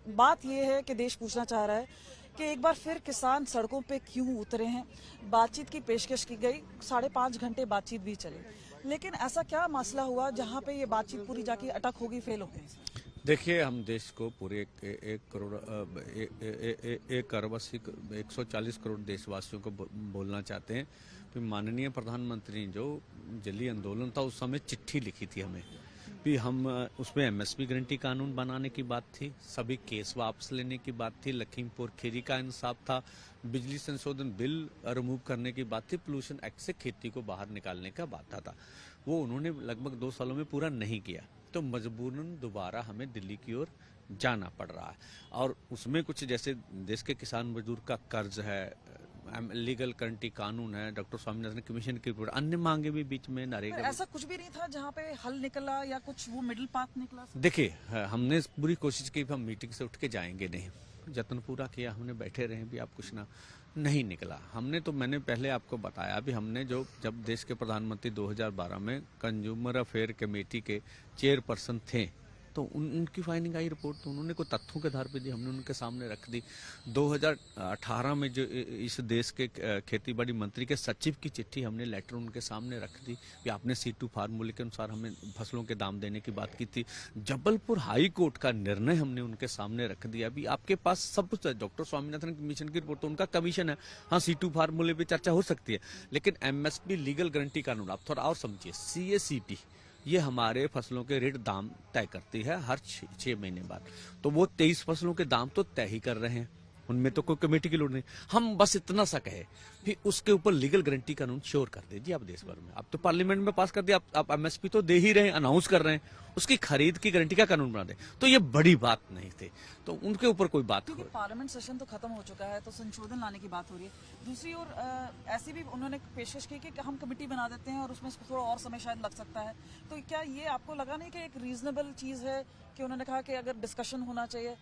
बात यह है कि देश पूछना चाह रहा है कि एक बार फिर किसान सड़कों पे क्यों उतरे हैं। बातचीत की पेशकश की गई, 5.5 घंटे बातचीत भी चली, लेकिन ऐसा क्या मसला हुआ जहां पे ये बातचीत पूरी जाके अटक होगी, फेल हो गई। देखिए, हम देश को पूरे 140 करोड़ देशवासियों को बोलना चाहते हैं कि माननीय प्रधानमंत्री जो दिल्ली आंदोलन था उस समय चिट्ठी लिखी थी हमें भी, हम उसमें एमएसपी गारंटी कानून बनाने की बात थी, सभी केस वापस लेने की बात थी, लखीमपुर खीरी का इंसाफ था, बिजली संशोधन बिल रिमूव करने की बात थी, पोल्यूशन एक्ट से खेती को बाहर निकालने का बात था। वो उन्होंने लगभग 2 सालों में पूरा नहीं किया, तो मजबूरन दोबारा हमें दिल्ली की ओर जाना पड़ रहा है। और उसमें कुछ जैसे देश के किसान मजदूर का कर्ज है, लीगल गारंटी कानून है, डॉक्टर स्वामीनाथन कमीशन की रिपोर्ट, अन्य मांगे भी बीच में नरेगा। ऐसा कुछ भी नहीं था जहाँ पे हल निकला या कुछ वो मिडिल पाथ निकला। देखिए, हमने पूरी कोशिश की, हम मीटिंग से उठ के जाएंगे नहीं, जतन पूरा किया, हमने बैठे रहे भी, आप कुछ ना नहीं निकला। मैंने पहले आपको बताया भी, हमने जब देश के प्रधानमंत्री 2012 में कंज्यूमर अफेयर कमेटी के चेयरपर्सन थे, तो उनकी फाइंडिंग आई रिपोर्ट, तो उन्होंने कोई तथ्यों के आधार पर दी, हमने उनके सामने रख दी। 2018 में जो इस देश के खेती बाड़ी मंत्री के सचिव की चिट्ठी, हमने लेटर उनके सामने रख दी कि आपने C2 फार्मूले के अनुसार हमें फसलों के दाम देने की बात की थी। जबलपुर हाई कोर्ट का निर्णय हमने उनके सामने रख दिया। अभी आपके पास सब कुछ है, डॉक्टर स्वामीनाथन कमीशन की रिपोर्ट, तो उनका कमीशन है, हाँ C2 फार्मूले पे चर्चा हो सकती है, लेकिन एमएसपी लीगल गारंटी कानून आप थोड़ा और समझिए, CACP ये हमारे फसलों के रेट दाम तय करती है हर 6 महीने बाद, तो वो 23 फसलों के दाम तो तय ही कर रहे हैं, उनमें तो कोई कमेटी की लोड़ नहीं। हम बस इतना सा कहे, फिर उसके ऊपर लीगल गारंटी कानून श्योर कर दीजिए आप देश भर में। आप तो पार्लियामेंट में पास कर दिया, आप एमएसपी तो दे ही रहे हैं, अनाउंस कर रहे हैं, उसकी खरीद की गारंटी का कानून बना दे, तो ये बड़ी बात नहीं थी, तो उनके ऊपर कोई बात हो। पार्लियामेंट सेशन तो खत्म हो चुका है, तो संशोधन लाने की बात हो रही है। दूसरी ओर ऐसी भी उन्होंने पेशकश की कि हम कमेटी बना देते हैं और उसमें थोड़ा और समय शायद लग सकता है, तो क्या ये आपको लगा नहीं कि एक रीजनेबल चीज है कि उन्होंने कहा कि अगर डिस्कशन होना चाहिए।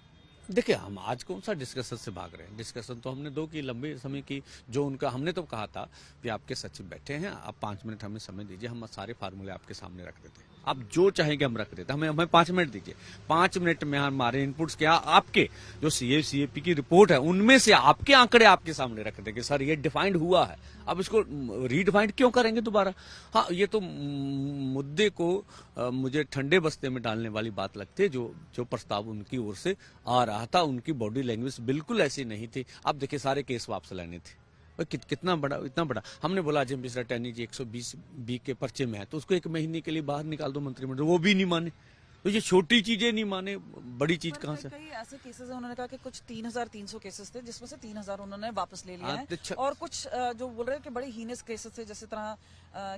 देखिए, हम आज कौन सा डिस्कशन से भाग रहे हैं, डिस्कशन तो हमने 2 की लंबे समय की, जो उनका हमने तो कहा था कि आपके सचिव बैठे हैं, आप 5 मिनट हमें समय दीजिए, हम सारे फार्मूले आपके सामने रख देते हैं, आप जो चाहेंगे हम रख देते हैं, हमें 5 मिनट दीजिए। 5 मिनट में हमारे इनपुट्स क्या, आपके जो CACP की रिपोर्ट है उनमें से आपके आंकड़े आपके सामने रख देंगे, सर ये डिफाइंड हुआ है, अब इसको रीडिफाइंड क्यों करेंगे दोबारा। हाँ, ये तो मुद्दे को मुझे ठंडे बस्ते में डालने वाली बात लगती है, जो प्रस्ताव उनकी ओर से आ रहा था, उनकी बॉडी लैंग्वेज बिल्कुल ऐसी नहीं थी। आप देखिए, सारे केस वापस लेने थे, कितना बड़ा, इतना बड़ा। हमने बोला अजय मिश्रा टैनी जी 120B के पर्चे में है, तो उसको 1 महीने के लिए बाहर निकाल दो मंत्रिमंडल, वो भी नहीं माने। तो ये छोटी चीजें नहीं माने, बड़ी चीज कहाँ से। कई ऐसे केसेस हैं, उन्होंने कहा कि कुछ 3,300 केसेस थे, जिसमें से 3,000 उन्होंने वापस ले लिया है, और कुछ जो बोल रहे हैं कि बड़े हीनस केसेस थे, जैसे तरह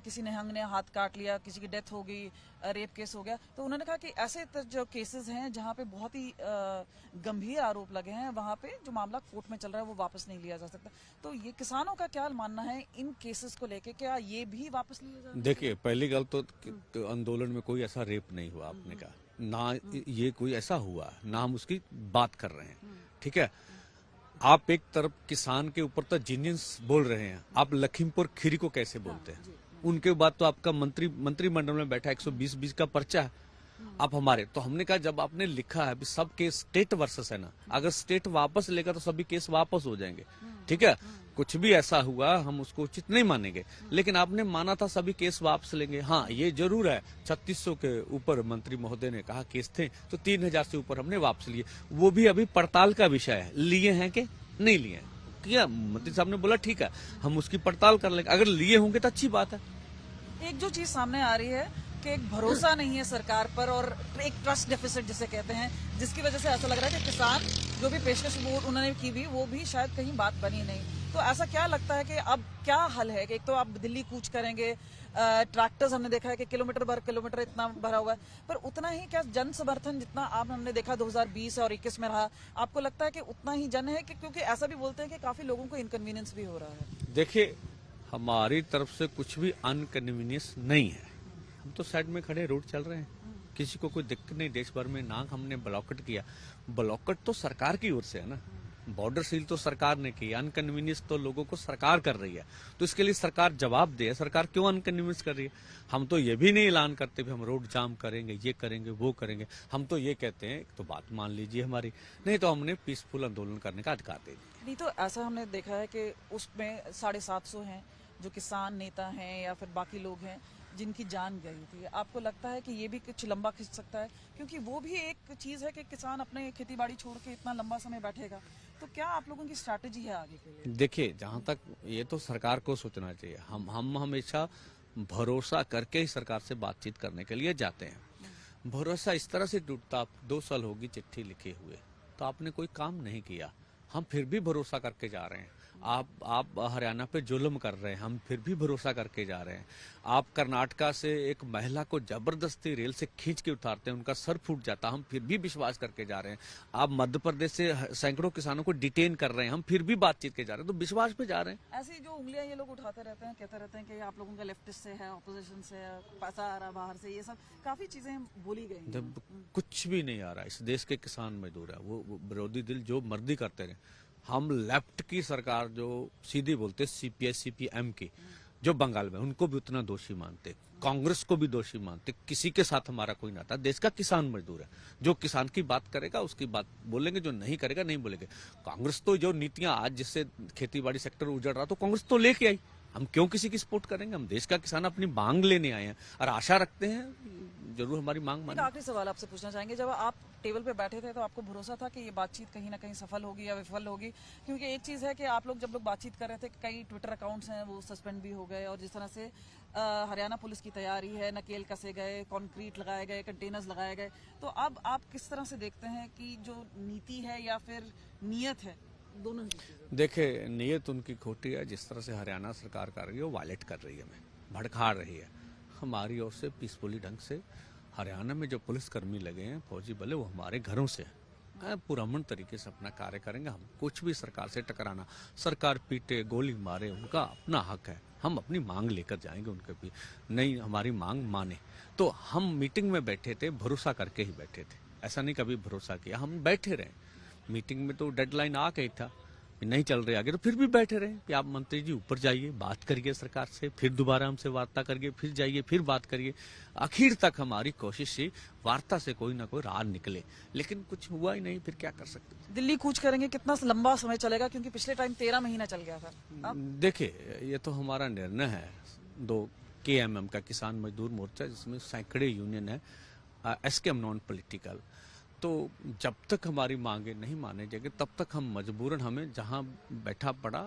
किसी निहंग ने हाथ काट लिया, किसी की डेथ हो गई, रेप केस हो गया, तो उन्होंने कहा कि ऐसे जो केसेस हैं जहाँ पे बहुत ही गंभीर आरोप लगे हैं, वहां पे जो मामला कोर्ट में चल रहा है वो वापस नहीं लिया जा सकता। तो ये किसानों का क्या मानना है इन केसेस को लेके, क्या ये भी वापस लिया जा? देखिए, पहली गल तो आंदोलन में कोई ऐसा रेप नहीं हुआ, आपने कहा ना, ये कोई ऐसा हुआ ना, हम उसकी बात कर रहे हैं, ठीक है। आप एक तरफ किसान के ऊपर तो जीनियस बोल रहे हैं, आप लखीमपुर खीरी को कैसे बोलते हैं? उनके बाद तो आपका मंत्रिमंडल में बैठा 120 का पर्चा है, आप हमारे, तो हमने कहा जब आपने लिखा है सब केस स्टेट वर्सेस है ना, अगर स्टेट वापस लेगा तो सभी केस वापस हो जाएंगे, ठीक है। कुछ भी ऐसा हुआ हम उसको उचित नहीं मानेंगे, लेकिन आपने माना था सभी केस वापस लेंगे। हाँ, ये जरूर है, 3600 के ऊपर मंत्री महोदय ने कहा केस थे, तो 3000 से ऊपर हमने वापस लिए, वो भी अभी पड़ताल का विषय है, लिए हैं कि नहीं लिए हैं, किया मंत्री साहब ने बोला ठीक है हम उसकी पड़ताल कर लेंगे, अगर लिए होंगे तो अच्छी बात है। एक जो चीज सामने आ रही है कि एक भरोसा नहीं है सरकार पर, और एक ट्रस्ट डेफिसिट जिसे कहते हैं, जिसकी वजह से ऐसा लग रहा है कि किसान जो भी पेशकश उन्होंने की भी, वो भी शायद कहीं बात बनी नहीं। तो ऐसा क्या लगता है कि अब क्या हल है कि एक तो आप दिल्ली कूच करेंगे, ट्रैक्टर्स हमने देखा है कि किलोमीटर भर किलोमीटर इतना भरा हुआ है, पर उतना ही क्या जन समर्थन जितना आप हमने देखा 2020 और 21 में रहा, आपको लगता है कि उतना ही जन है कि, क्योंकि ऐसा भी बोलते हैं कि काफी लोगों को इनकन्वीनियंस भी हो रहा है। देखिए, हमारी तरफ से कुछ भी अनकन्वीनियंस नहीं है, हम तो साइड में खड़े, रोड चल रहे हैं, किसी को कोई दिक्कत नहीं। देश भर में नाक हमने ब्लॉकेट किया, ब्लॉकेट तो सरकार की ओर से है ना, बॉर्डर सील तो सरकार ने की, अनकन्वीनियंस तो लोगों को सरकार कर रही है, तो इसके लिए सरकार जवाब दे। सरकार क्यों अनकन्वीनियंस कर रही है? हम तो ये भी नहीं ऐलान करते भी हम रोड जाम करेंगे, ये करेंगे, वो करेंगे। हम तो ये कहते हैं तो बात मान लीजिए हमारी, नहीं तो हमने पीसफुल आंदोलन करने का अधिकार दे दिया। नहीं तो ऐसा हमने देखा है कि उसमें 750 हैं जो किसान नेता हैं या फिर बाकी लोग हैं जिनकी जान गई थी। आपको लगता है कि ये भी कुछ लंबा खिंच सकता है? क्योंकि वो भी एक चीज है कि किसान अपने खेती बाड़ी छोड़ के इतना लंबा समय बैठेगा, तो क्या आप लोगों की स्ट्रैटेजी है आगे के लिए? देखिए, जहां तक ये तो सरकार को सोचना चाहिए। हम हमेशा भरोसा करके ही सरकार से बातचीत करने के लिए जाते हैं। भरोसा इस तरह से टूटता, 2 साल होगी चिट्ठी लिखे हुए, तो आपने कोई काम नहीं किया, हम फिर भी भरोसा करके जा रहे हैं। आप हरियाणा पे जुल्म कर रहे हैं, हम फिर भी भरोसा करके जा रहे हैं। आप कर्नाटका से एक महिला को जबरदस्ती रेल से खींच के उतारते हैं, उनका सर फूट जाता, हम फिर भी विश्वास करके जा रहे हैं। आप मध्य प्रदेश से सैकड़ों किसानों को डिटेन कर रहे हैं, हम फिर भी बातचीत के जा रहे हैं, तो विश्वास पे जा रहे हैं। ऐसी जो उंगलियां ये लोग उठाते रहते हैं, कहते रहते हैं कि आप लोगों का लेफ्टिस्ट से है, ऑपोजिशन से है, पैसा आ रहा बाहर से, ये सब काफी चीजें बोली गई हैं। जब कुछ भी नहीं आ रहा, इस देश के किसान मजदूर है, वो विरोधी दिल जो मर्जी करते रहे। हम लेफ्ट की सरकार जो सीधी बोलते सीपीआई सीपीएम की, जो बंगाल में, उनको भी उतना दोषी मानते, कांग्रेस को भी दोषी मानते। किसी के साथ हमारा कोई नाता, देश का किसान मजदूर है। जो किसान की बात करेगा उसकी बात बोलेंगे, जो नहीं करेगा नहीं बोलेंगे। कांग्रेस तो जो नीतियां आज जिससे खेतीबाड़ी सेक्टर उजड़ रहा, तो कांग्रेस तो लेके आई। हम क्यों किसी की सपोर्ट करेंगे? हम देश का किसान अपनी मांग लेने आए हैं और आशा रखते हैं जरूर हमारी मांग एक माने। आखिरी सवाल आपसे पूछना चाहेंगे, जब आप टेबल पे बैठे थे तो आपको भरोसा था कि ये बातचीत कहीं ना कहीं सफल होगी या विफल होगी? क्योंकि एक चीज है कि आप लोग जब लोग बातचीत कर रहे थे, कई ट्विटर अकाउंट्स हैं वो सस्पेंड भी हो गए, और जिस तरह से हरियाणा पुलिस की तैयारी है, नकेल कसे गए, कंक्रीट लगाए गए, कंटेनर्स लगाए गए, तो अब आप किस तरह से देखते हैं कि जो नीति है या फिर नीयत है, दोनों ही चीजें? देखिए, नीयत उनकी खोटी है। जिस तरह से हरियाणा सरकार कर रही है, वो वायलेट कर रही है, हमें भड़का रही है। हमारी ओर से पीसफुली ढंग से हरियाणा में जो पुलिसकर्मी लगे हैं, फौजी बल, वो हमारे घरों से पुरअमन तरीके से अपना कार्य करेंगे। हम कुछ भी सरकार से टकराना, सरकार पीटे गोली मारे, उनका अपना हक है। हम अपनी मांग लेकर जाएंगे उनके भी, नहीं हमारी मांग माने। तो हम मीटिंग में बैठे थे, भरोसा करके ही बैठे थे, ऐसा नहीं कभी भरोसा किया। हम बैठे रहे मीटिंग में, तो डेडलाइन आ गई था, नहीं चल रहे आगे, तो फिर भी बैठे रहे कि आप मंत्री जी ऊपर जाइए, बात करिए सरकार से, फिर दोबारा हमसे वार्ता करिए, फिर जाइए, फिर बात करिए। आखिर तक हमारी कोशिश थी वार्ता से कोई ना कोई राह निकले, लेकिन कुछ हुआ ही नहीं। फिर क्या कर सकते? दिल्ली कूच करेंगे, कितना लंबा समय चलेगा? क्योंकि पिछले टाइम 13 महीना चल गया था। देखिए, ये तो हमारा निर्णय है, 2 KMM का किसान मजदूर मोर्चा, जिसमें सैकड़े यूनियन है, SKM नॉन पॉलिटिकल। तो जब तक हमारी मांगे नहीं माने जाएंगे, तब तक हम मजबूरन, हमें जहां बैठा पड़ा